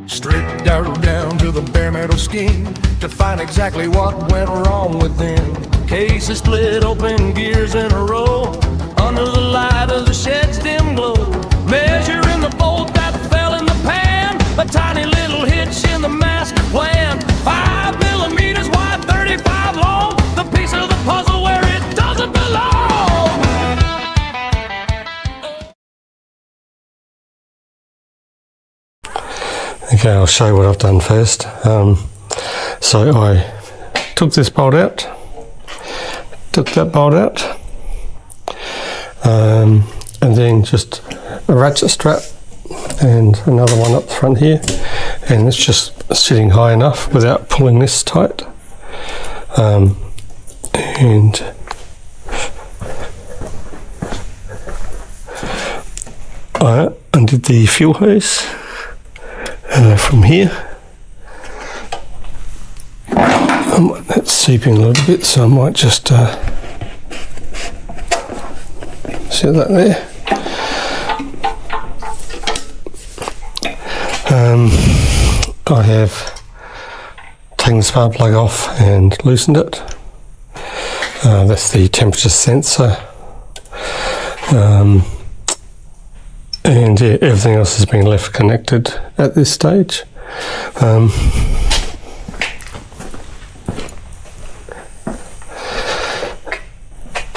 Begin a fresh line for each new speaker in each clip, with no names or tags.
Stripped down to the bare metal skin to find exactly what went wrong within. Cases split open, gears in a row, under the light of the shed's dim glow. Measuring the bolt that fell in the pan, a tiny little hitch in the master plan. 5 millimeters wide, 35 long, the piece of the puzzle where it doesn't belong.
Okay, I'll show you what I've done first. So I took this bolt out, took that bolt out, and then just a ratchet strap and another one up the front here, and it's just sitting high enough without pulling this tight. And I undid the fuel hose from here. That's seeping a little bit, so I might just set that there. I have taken the spark plug off and loosened it. That's the temperature sensor. And yeah, everything else has been left connected at this stage.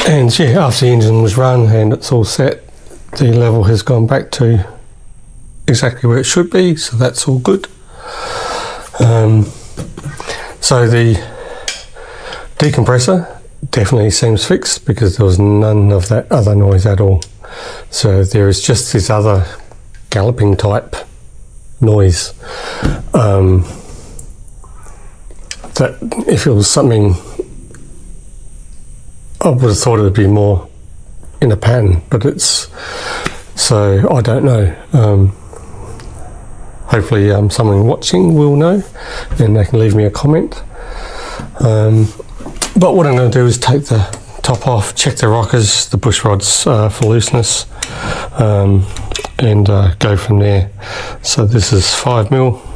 And yeah, after the engine was run and it's all set, the level has gone back to exactly where it should be, so that's all good. So the decompressor definitely seems fixed because there was none of that other noise at all. So there is just this other galloping type noise that if it was something, I would have thought it would be more in a pan, but it's, so I don't know. Hopefully someone watching will know and they can leave me a comment. But what I'm going to do is take the top off, check the rockers, the bush rods for looseness, and go from there. So this is 5mm.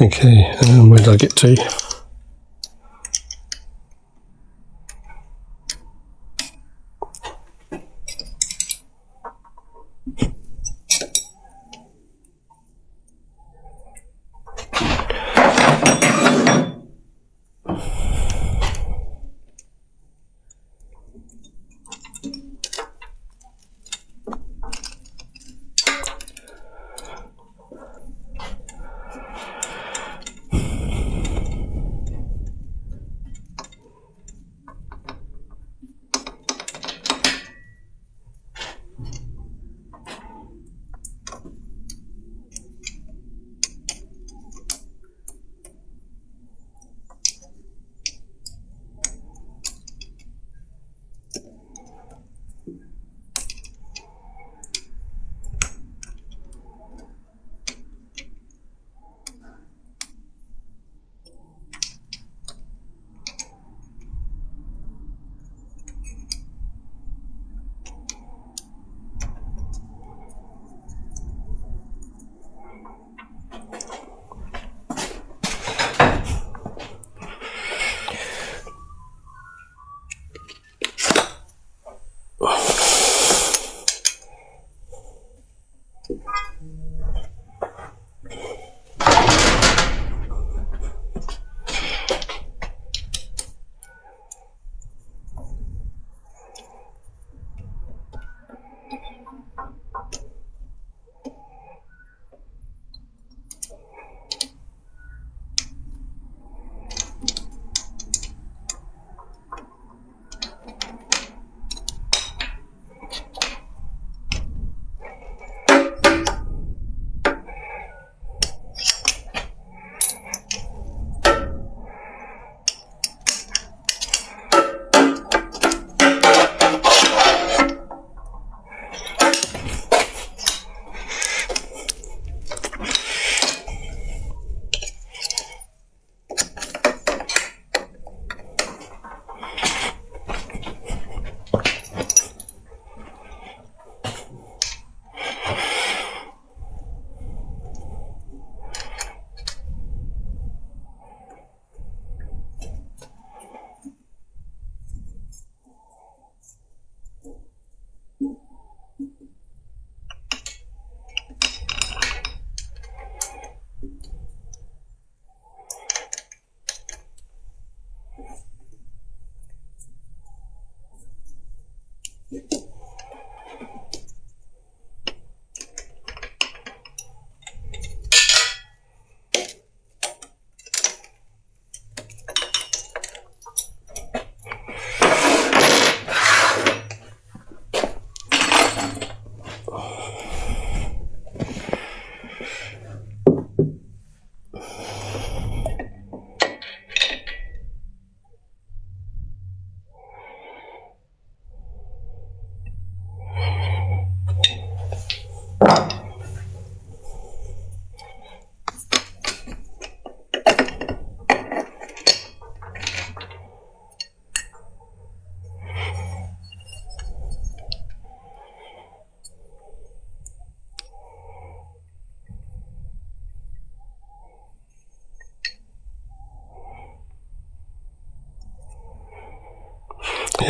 Okay, where did I get to?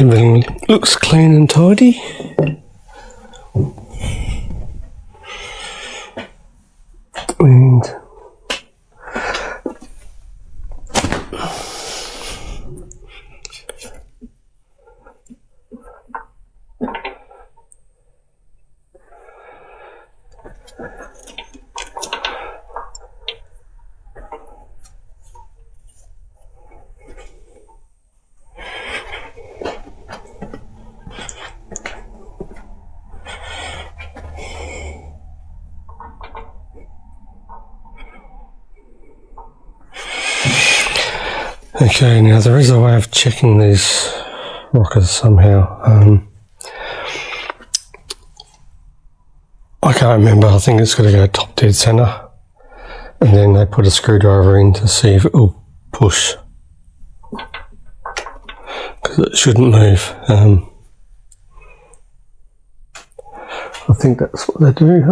Everything looks clean and tidy. And okay, now there is a way of checking these rockers somehow. I can't remember, I think it's got to go top dead centre, and then they put a screwdriver in to see if it will push, because it shouldn't move. I think that's what they do.